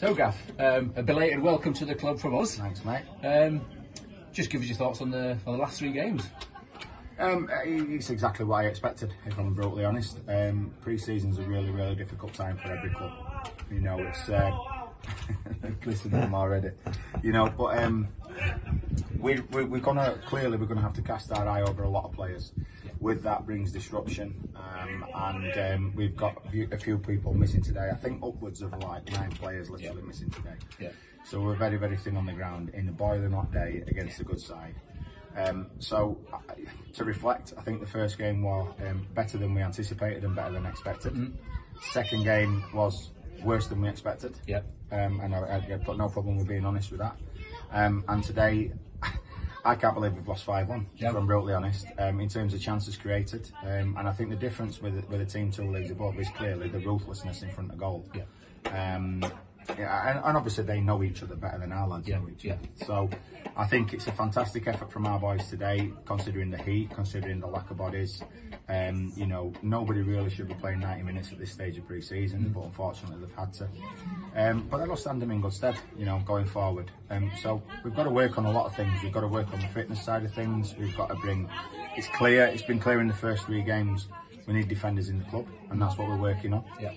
So, Gaff, a belated welcome to the club from us. Thanks, mate. Just give us your thoughts on the last 3 games. It's exactly what I expected, if I'm brutally honest. Pre-season's a really difficult time for every club. You know, it's listening to them already. You know, but we're gonna have to cast our eye over a lot of players. With that brings disruption, and we've got a few people missing today. I think upwards of like 9 players literally missing today. Yeah. So we're very thin on the ground in a boiling hot day against a good side. So to reflect, I think the first game was better than we anticipated and better than expected. Second game was worse than we expected. Yeah. And I've got no problem with being honest with that. And today, I can't believe we've lost 5-1, if I'm brutally honest, in terms of chances created. And I think the difference with a team 2 leagues above is clearly the ruthlessness in front of goal. Yeah. And obviously they know each other better than our lads know each other. So I think it's a fantastic effort from our boys today, considering the heat, considering the lack of bodies. You know, nobody really should be playing 90 minutes at this stage of pre-season, but unfortunately they've had to. But that'll stand them in good stead, you know, going forward. So we've got to work on a lot of things. We've got to work on the fitness side of things. We've got to bring. It's been clear in the first 3 games. We need defenders in the club, and that's what we're working on. Yeah.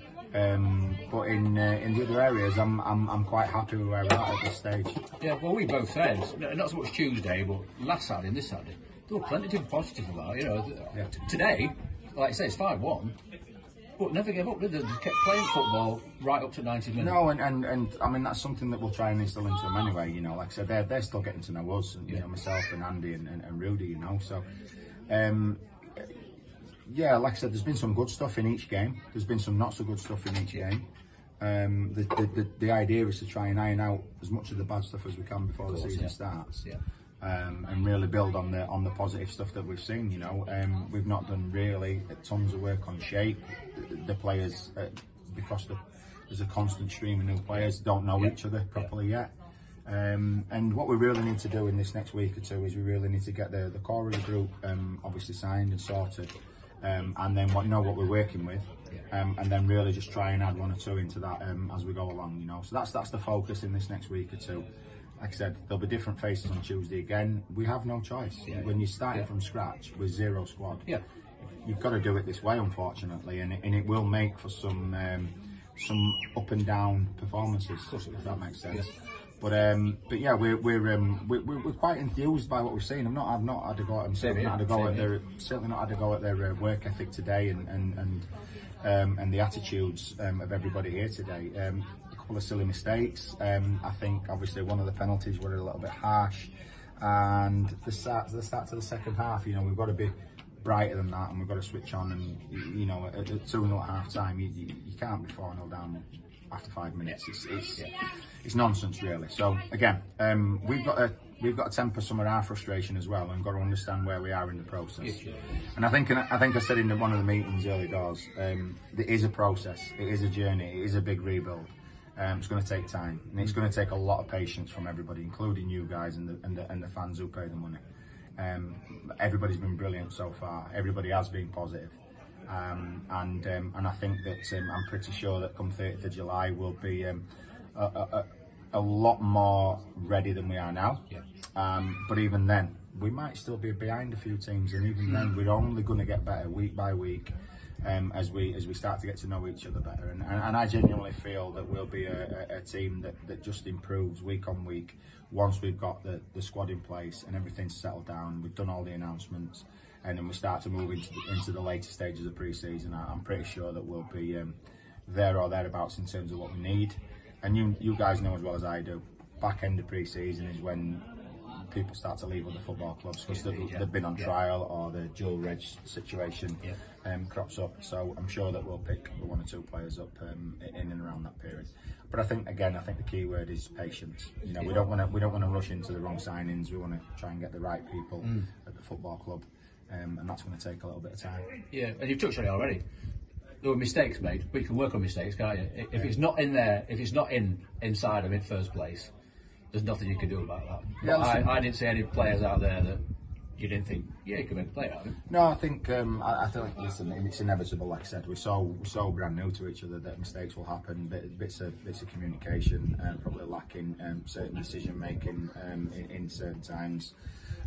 But in the other areas, I'm quite happy with where we're at this stage. Yeah, well, we both said not so much Tuesday, but last Saturday and this Saturday, there were plenty to be positive about. You know, today, like I say, it's 5-1, but never gave up. Did they? They kept playing football right up to 90 minutes. No, and I mean that's something that we'll try and instill into them anyway. You know, like I said, they're still getting to know us, and you know, myself and Andy and Rudy. You know, so. Yeah, like I said, there's been some good stuff in each game. There's been some not so good stuff in each game. The idea is to try and iron out as much of the bad stuff as we can before the season starts, and really build on the positive stuff that we've seen. You know, we've not done really tons of work on shape. The players, because there's a constant stream of new players, don't know each other properly yet. And what we really need to do in this next week or 2 is we really need to get the core of the group obviously signed and sorted. And then know what we're working with, and then really just try and add 1 or 2 into that as we go along, you know. So that's the focus in this next week or 2. Like I said, there'll be different faces on Tuesday again. We have no choice. When you're starting from scratch with 0 squad, you've got to do it this way, unfortunately, and it will make for some up and down performances, if that makes sense. But yeah, we're quite enthused by what we've seen. I've not had a go at them. Certainly not had a go at their work ethic today, and the attitudes of everybody here today. A couple of silly mistakes. I think obviously one of the penalties were a little bit harsh, and the start to the second half. You know, we've got to be brighter than that, and we've got to switch on. And you know, at 2-0 at half time, you can't be 4-0 down after 5 minutes. It's nonsense, really. So again, we've got to temper some of our frustration as well, and got to understand where we are in the process. And I think I said in one of the meetings early doors, there is a process, it is a journey, it is a big rebuild. It's going to take time, and it's going to take a lot of patience from everybody, including you guys and the fans who pay the money. Everybody's been brilliant so far. Everybody has been positive. And I think that I'm pretty sure that come 30th of July we'll be a lot more ready than we are now. But even then, we might still be behind a few teams, and even then, we're only going to get better week by week as we start to get to know each other better. And I genuinely feel that we'll be a team that just improves week on week once we've got the squad in place and everything's settled down. We've done all the announcements, and then we start to move into the later stages of pre-season. I'm pretty sure that we'll be there or thereabouts in terms of what we need. And you guys know as well as I do, back end of pre-season is when people start to leave other football clubs because they've been on trial, or the dual reg situation crops up. So I'm sure that we'll pick 1 or 2 players up in and around that period. But I think the key word is patience. You know, we don't want to rush into the wrong signings. We want to try and get the right people at the football club. And that's going to take a little bit of time. Yeah, and you've touched on it already. There were mistakes made, but you can work on mistakes, can't you? If it's not in there, if it's not inside of first place, there's nothing you can do about that. Yeah, I didn't see any players out there that You didn't think, yeah, you could make a play out of it? No, I think listen, it's inevitable. Like I said, we're so brand new to each other that mistakes will happen. Bits of communication, probably lacking certain decision making in certain times.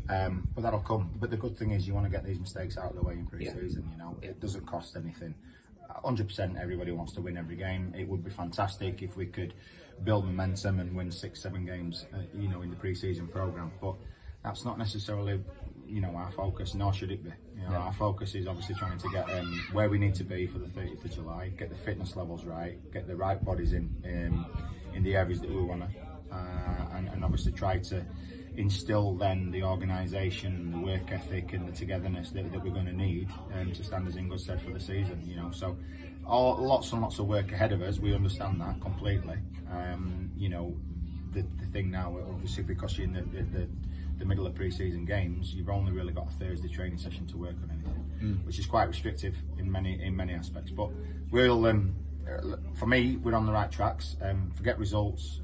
But that'll come. But the good thing is, you want to get these mistakes out of the way in pre-season. You know, it doesn't cost anything. 100% everybody wants to win every game. It would be fantastic if we could build momentum and win 6-7 games, you know, in the pre-season program. But that's not necessarily, you know, our focus, nor should it be. You know, our focus is obviously trying to get where we need to be for the 30th of July, get the fitness levels right, get the right bodies in the areas that we want to, and obviously try to instill then the organisation, the work ethic and the togetherness that we're going to need to stand us in good stead for the season, you know. So lots and lots of work ahead of us, we understand that completely. You know, the thing now, obviously, because you're in the middle of pre-season games, you've only really got a Thursday training session to work on anything, which is quite restrictive in many aspects. But we'll, for me, we're on the right tracks. Forget results.